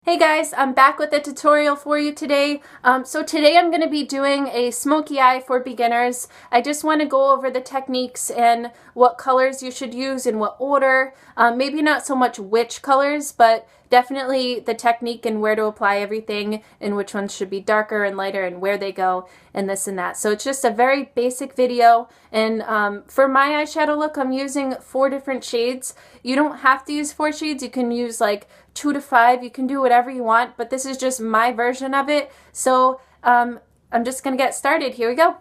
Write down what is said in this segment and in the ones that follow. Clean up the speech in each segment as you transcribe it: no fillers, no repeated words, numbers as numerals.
Hey guys, I'm back with a tutorial for you today. So today I'm going to be doing a smoky eye for beginners. I just want to go over the techniques and what colors you should use in what order. Maybe not so much which colors, but definitely the technique and where to apply everything and which ones should be darker and lighter and where they go and this and that. So it's just a very basic video, and for my eyeshadow look I'm using 4 different shades. You don't have to use 4 shades, you can use like 2 to 5, you can do whatever you want, but this is just my version of it. So I'm just gonna get started. Here we go.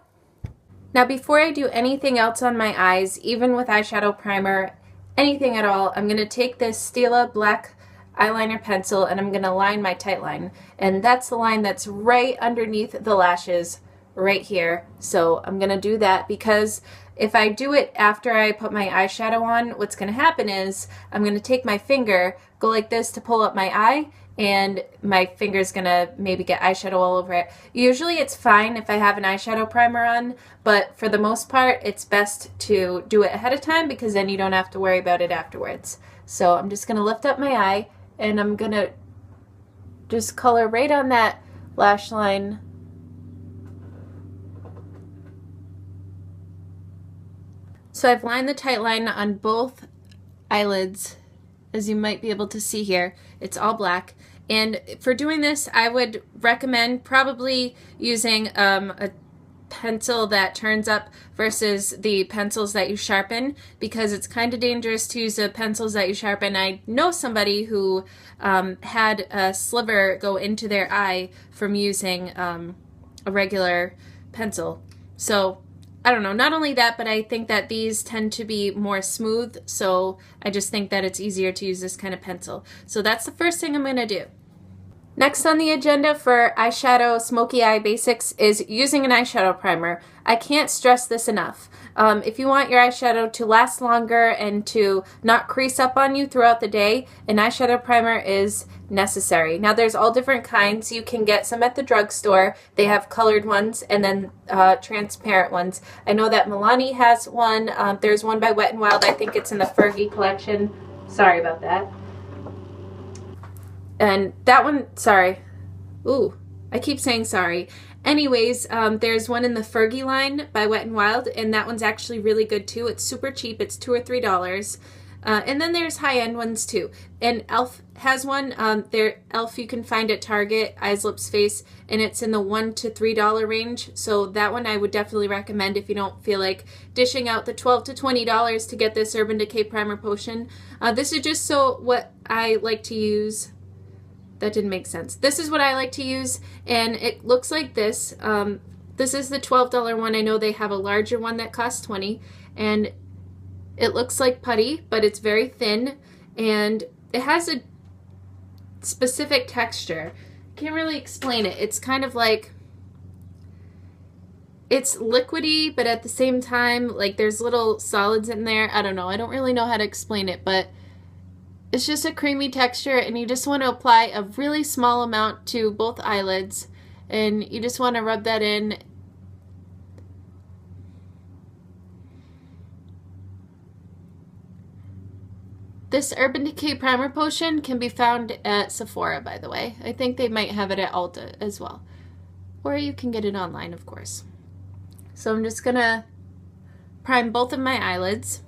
Now before I do anything else on my eyes, even with eyeshadow primer, anything at all, I'm gonna take this Stila black eyeliner pencil and I'm gonna line my tight line, and that's the line that's right underneath the lashes right here. So I'm gonna do that because if I do it after I put my eyeshadow on, what's gonna happen is I'm gonna take my finger, go like this to pull up my eye, and my finger's gonna maybe get eyeshadow all over it. Usually it's fine if I have an eyeshadow primer on, but for the most part it's best to do it ahead of time because then you don't have to worry about it afterwards. So I'm just gonna lift up my eye and I'm gonna just color right on that lash line. So I've lined the tight line on both eyelids, as you might be able to see here. It's all black. And for doing this, I would recommend probably using a pencil that turns up versus the pencils that you sharpen, because it's kind of dangerous to use the pencils that you sharpen. I know somebody who had a sliver go into their eye from using a regular pencil. So I don't know, not only that, but I think that these tend to be more smooth, so I just think that it's easier to use this kind of pencil. So that's the first thing I'm going to do. Next on the agenda for eyeshadow smoky eye basics is using an eyeshadow primer. I can't stress this enough. If you want your eyeshadow to last longer and to not crease up on you throughout the day, an eyeshadow primer is necessary. Now there's all different kinds. You can get some at the drugstore. They have colored ones and then transparent ones. I know that Milani has one. There's one by Wet n Wild. I think it's in the Fergie collection. Sorry about that. And that one, sorry. Ooh, I keep saying sorry. Anyways, there's one in the Fergie line by Wet n Wild, and that one's actually really good too. It's super cheap. It's $2 or $3. And then there's high-end ones too. And e.l.f. has one. e.l.f. you can find at Target, Eyes, Lips, Face, and it's in the $1 to $3 range. So that one I would definitely recommend if you don't feel like dishing out the $12 to $20 to get this Urban Decay Primer Potion. This is just so what I like to use. That didn't make sense. This is what I like to use, and it looks like this. This is the $12 one. I know they have a larger one that costs $20, and it looks like putty, but it's very thin, and it has a specific texture. Can't really explain it. It's kind of like, it's liquidy, but at the same time, like there's little solids in there. I don't know. I don't really know how to explain it, but it's just a creamy texture, and you just want to apply a really small amount to both eyelids, and you just want to rub that in. This Urban Decay Primer Potion can be found at Sephora, by the way. I think they might have it at Ulta as well. Or you can get it online, of course. So I'm just going to prime both of my eyelids.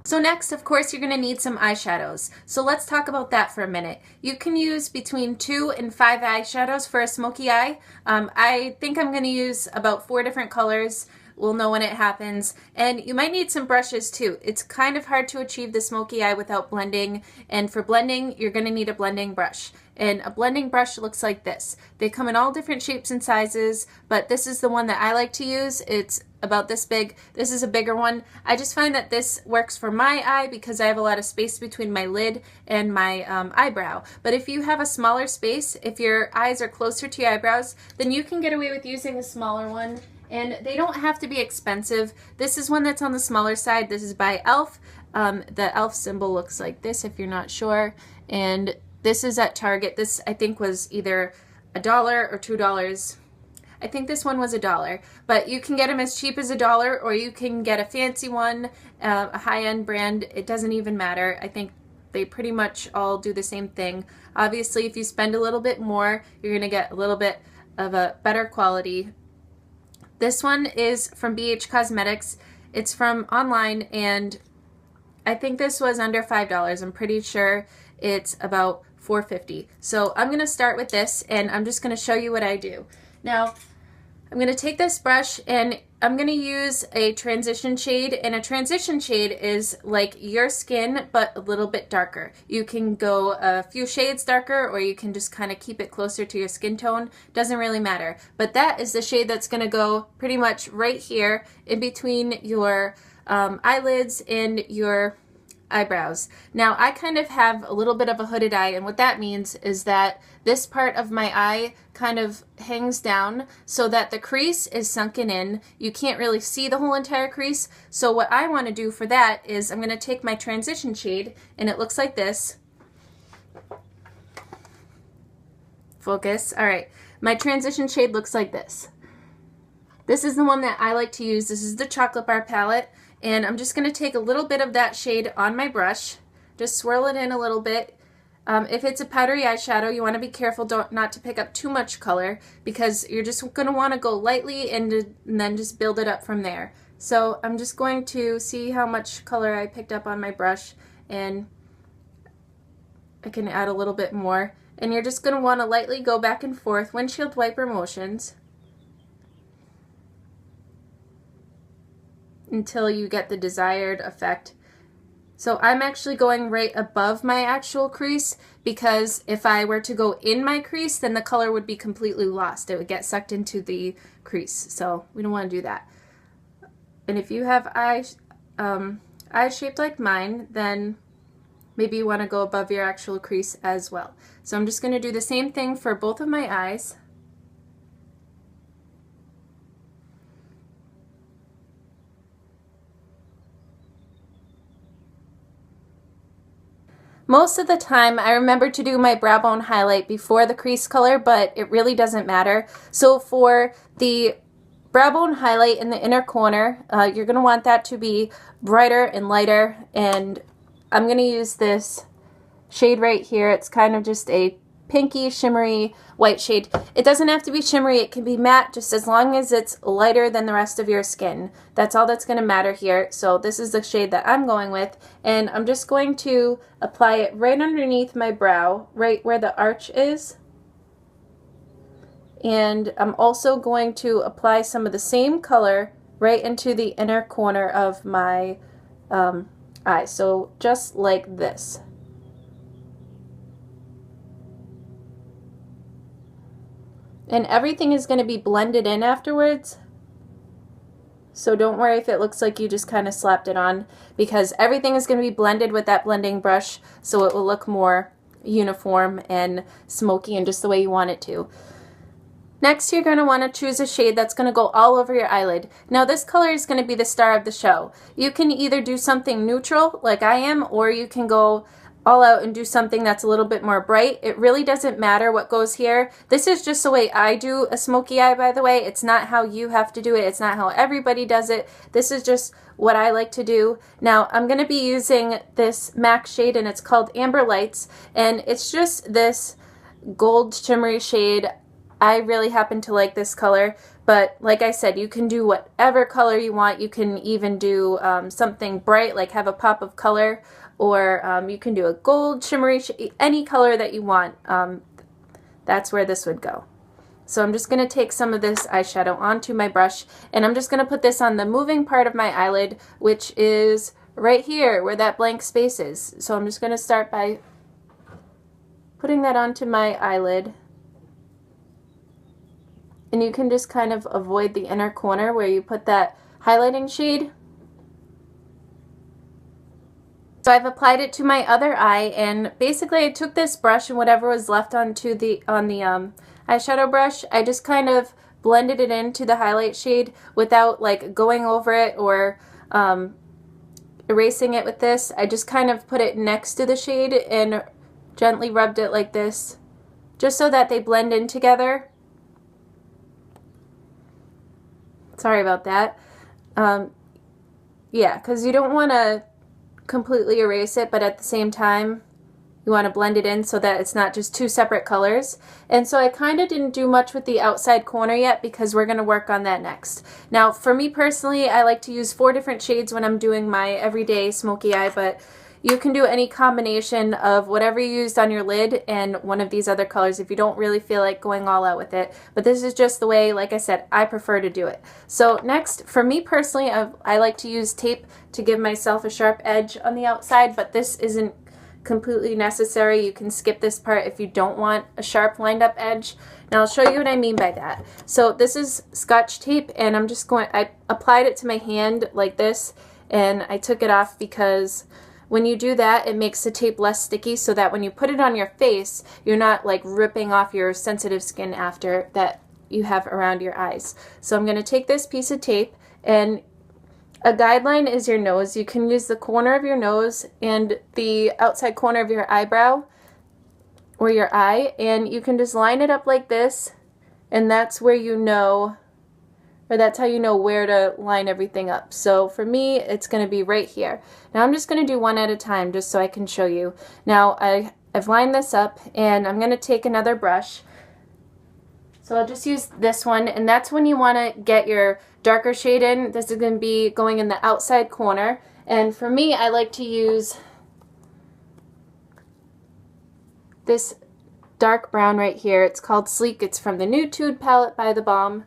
So next, of course, you're going to need some eyeshadows. So let's talk about that for a minute. You can use between 2 and 5 eyeshadows for a smoky eye. I think I'm going to use about 4 different colors. We'll know when it happens. And you might need some brushes too. It's kind of hard to achieve the smoky eye without blending. And for blending, you're going to need a blending brush. And a blending brush looks like this. They come in all different shapes and sizes, but this is the one that I like to use. It's about this big. This is a bigger one. I just find that this works for my eye because I have a lot of space between my lid and my eyebrow. But if you have a smaller space, if your eyes are closer to your eyebrows, then you can get away with using a smaller one. And they don't have to be expensive. This is one that's on the smaller side. This is by e.l.f. The e.l.f. symbol looks like this if you're not sure. And this is at Target. This I think was either $1 or $2. I think this one was $1, but you can get them as cheap as $1, or you can get a fancy one, a high-end brand. It doesn't even matter. I think They pretty much all do the same thing. Obviously, if you spend a little bit more, you're gonna get a little bit of a better quality. This one is from BH Cosmetics. It's from online, and I think this was under $5. I'm pretty sure it's about $4.50. So I'm gonna start with this, and I'm just gonna show you what I do. Now, I'm going to take this brush and I'm going to use a transition shade, and a transition shade is like your skin but a little bit darker. You can go a few shades darker, or you can just kind of keep it closer to your skin tone. Doesn't really matter. But that is the shade that's going to go pretty much right here in between your eyelids and your eyebrows. Now I kind of have a little bit of a hooded eye, and what that means is that this part of my eye kind of hangs down so that the crease is sunken in. You can't really see the whole entire crease. So what I want to do for that is I'm going to take my transition shade, and it looks like this. Focus. All right. My transition shade looks like this. This is the one that I like to use. This is the Chocolate Bar palette. And I'm just going to take a little bit of that shade on my brush, just swirl it in a little bit. If it's a powdery eyeshadow, you want to be careful not to pick up too much color, because you're just going to want to go lightly and then just build it up from there. So I'm just going to see how much color I picked up on my brush, and I can add a little bit more. And you're just going to want to lightly go back and forth, windshield wiper motions, until you get the desired effect. So I'm actually going right above my actual crease, because if I were to go in my crease, then the color would be completely lost. It would get sucked into the crease. So we don't want to do that. And if you have eyes shaped like mine, then maybe you want to go above your actual crease as well. So I'm just going to do the same thing for both of my eyes. Most of the time I remember to do my brow bone highlight before the crease color, but it really doesn't matter. So for the brow bone highlight in the inner corner, you're going to want that to be brighter and lighter, and I'm going to use this shade right here. It's kind of just a pinky shimmery white shade. It doesn't have to be shimmery, it can be matte, just as long as it's lighter than the rest of your skin. That's all that's going to matter here. So this is the shade that I'm going with, and I'm just going to apply it right underneath my brow, right where the arch is. And I'm also going to apply some of the same color right into the inner corner of my eye. So just like this. And everything is going to be blended in afterwards. So don't worry if it looks like you just kind of slapped it on, because everything is going to be blended with that blending brush, so it will look more uniform and smoky and just the way you want it to. Next, you're going to want to choose a shade that's going to go all over your eyelid. Now this color is going to be the star of the show. You can either do something neutral like I am, or you can go all out and do something that's a little bit more bright. It really doesn't matter what goes here. This is just the way I do a smoky eye, by the way. It's not how you have to do it. It's not how everybody does it. This is just what I like to do. Now I'm going to be using this MAC shade, and it's called Amber Lights, and it's just this gold shimmery shade. I really happen to like this color, but like I said, you can do whatever color you want. You can even do something bright, like have a pop of color, or you can do a gold shimmery any color that you want. That's where this would go. So I'm just going to take some of this eyeshadow onto my brush, and I'm just going to put this on the moving part of my eyelid, which is right here where that blank space is. So I'm just going to start by putting that onto my eyelid. And you can just kind of avoid the inner corner where you put that highlighting shade. So I've applied it to my other eye, and basically I took this brush and whatever was left on the eyeshadow brush, I just kind of blended it into the highlight shade without like going over it or erasing it with this. I just kind of put it next to the shade and gently rubbed it like this, just so that they blend in together. Sorry about that. Yeah, because you don't want to completely erase it, but at the same time, you want to blend it in so that it's not just two separate colors. And so I kind of didn't do much with the outside corner yet because we're going to work on that next. Now, for me personally, I like to use 4 different shades when I'm doing my everyday smoky eye, but you can do any combination of whatever you used on your lid and one of these other colors if you don't really feel like going all out with it. But this is just the way, like I said, I prefer to do it. So next, for me personally, I like to use tape to give myself a sharp edge on the outside, but this isn't completely necessary. You can skip this part if you don't want a sharp lined up edge. Now I'll show you what I mean by that. So this is Scotch tape, and I applied it to my hand like this, and I took it off because when you do that, it makes the tape less sticky so that when you put it on your face, you're not like ripping off your sensitive skin after that you have around your eyes. So I'm going to take this piece of tape, and a guideline is your nose. You can use the corner of your nose and the outside corner of your eyebrow or your eye, and you can just line it up like this, and that's where you know, or that's how you know where to line everything up. So for me, it's going to be right here. Now I'm just going to do one at a time just so I can show you. Now I've lined this up, and I'm going to take another brush. So I'll just use this one, and that's when you want to get your darker shade in. This is going to be going in the outside corner, and for me, I like to use this dark brown right here. It's called Sleek. It's from the Nude palette by The Balm,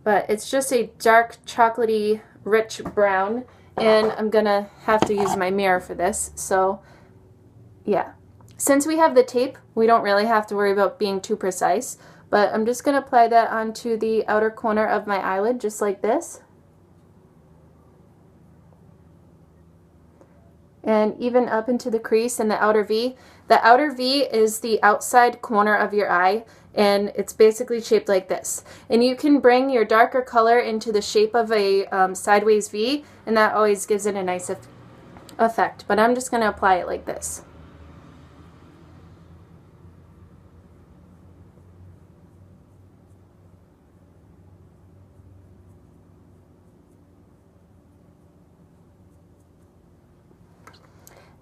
but it's just a dark chocolatey rich brown, and I'm gonna have to use my mirror for this. So yeah, since we have the tape, we don't really have to worry about being too precise, but I'm just gonna apply that onto the outer corner of my eyelid just like this, and even up into the crease and the outer V. The outer V is the outside corner of your eye, and it's basically shaped like this. And you can bring your darker color into the shape of a sideways V, and that always gives it a nice effect. But I'm just going to apply it like this.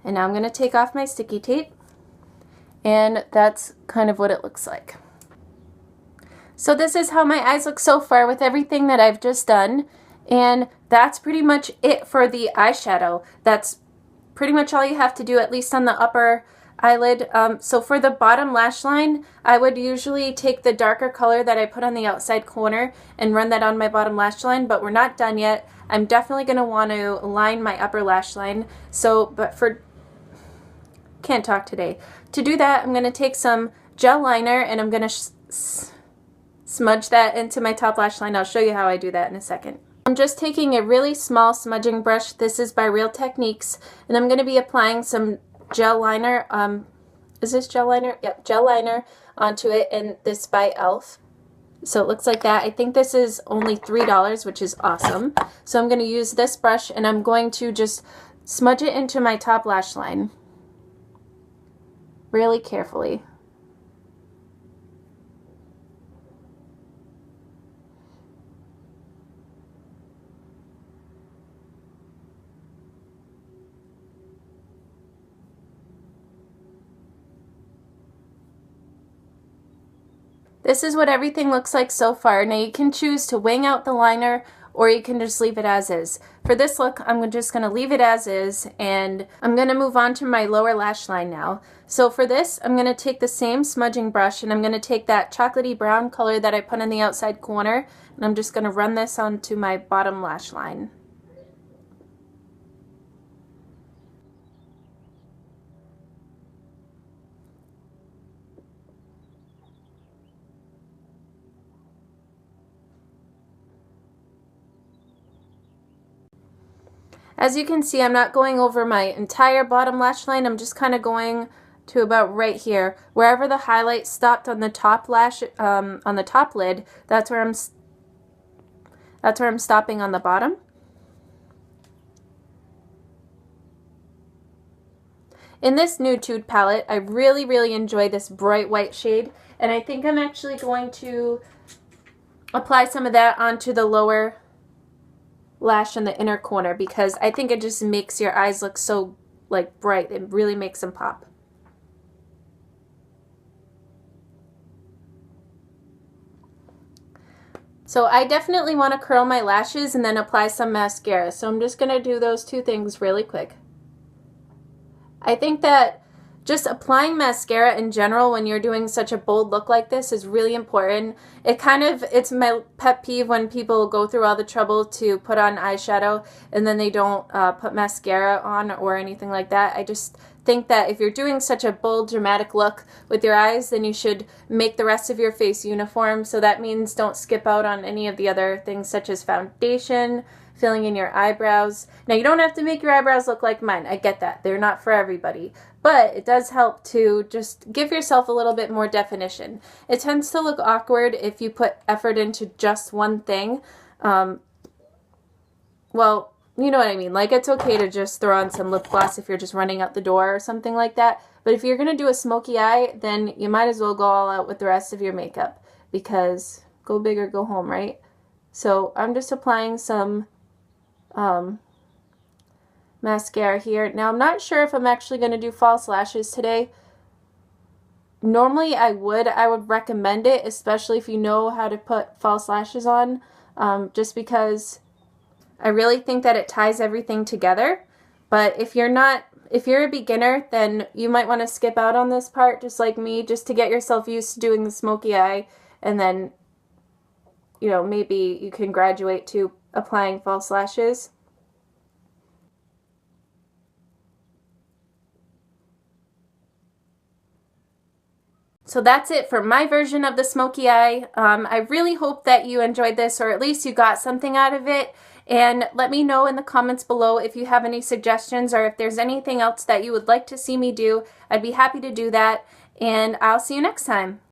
And now I'm going to take off my sticky tape, and that's kind of what it looks like. So this is how my eyes look so far with everything that I've just done, and that's pretty much it for the eyeshadow. That's pretty much all you have to do, at least on the upper eyelid. So for the bottom lash line, I would usually take the darker color that I put on the outside corner and run that on my bottom lash line, but we're not done yet. I'm definitely going to want to line my upper lash line. Can't talk today. To do that, I'm going to take some gel liner, and I'm going to smudge that into my top lash line. I'll show you how I do that in a second. I'm just taking a really small smudging brush. This is by Real Techniques, and I'm going to be applying some gel liner. Is this gel liner? Yep, gel liner onto it, and this by e.l.f. So it looks like that. I think this is only $3, which is awesome. So I'm going to use this brush, and I'm going to just smudge it into my top lash line really carefully. This is what everything looks like so far. Now you can choose to wing out the liner, or you can just leave it as is. For this look, I'm just going to leave it as is, and I'm going to move on to my lower lash line now. So for this, I'm going to take the same smudging brush, and I'm going to take that chocolatey brown color that I put on the outside corner, and I'm just going to run this onto my bottom lash line. As you can see, I'm not going over my entire bottom lash line. I'm just kind of going to about right here. Wherever the highlight stopped on the top lash, on the top lid, that's where I'm stopping on the bottom. In this Nude palette, I really enjoy this bright white shade, and I think I'm actually going to apply some of that onto the lower lash in the inner corner because I think it just makes your eyes look so like bright. It really makes them pop. So I definitely want to curl my lashes and then apply some mascara. So I'm just going to do those two things really quick. I think that just applying mascara in general when you're doing such a bold look like this is really important. It's my pet peeve when people go through all the trouble to put on eyeshadow and then they don't put mascara on or anything like that. I just think that if you're doing such a bold, dramatic look with your eyes, then you should make the rest of your face uniform. So that means don't skip out on any of the other things such as foundation, filling in your eyebrows. Now, you don't have to make your eyebrows look like mine. I get that. They're not for everybody. But it does help to just give yourself a little bit more definition. It tends to look awkward if you put effort into just one thing. Well, you know what I mean. Like, it's okay to just throw on some lip gloss if you're just running out the door or something like that. But if you're going to do a smoky eye, then you might as well go all out with the rest of your makeup. Because go big or go home, right? So I'm just applying some mascara here. Now, I'm not sure if I'm actually going to do false lashes today. Normally I would recommend it, especially if you know how to put false lashes on, just because I really think that it ties everything together. But if you're a beginner, then you might want to skip out on this part, just like me, just to get yourself used to doing the smoky eye, and then, you know, maybe you can graduate to applying false lashes. So that's it for my version of the smoky eye. I really hope that you enjoyed this, or at least you got something out of it. And let me know in the comments below if you have any suggestions or if there's anything else that you would like to see me do. I'd be happy to do that. And I'll see you next time.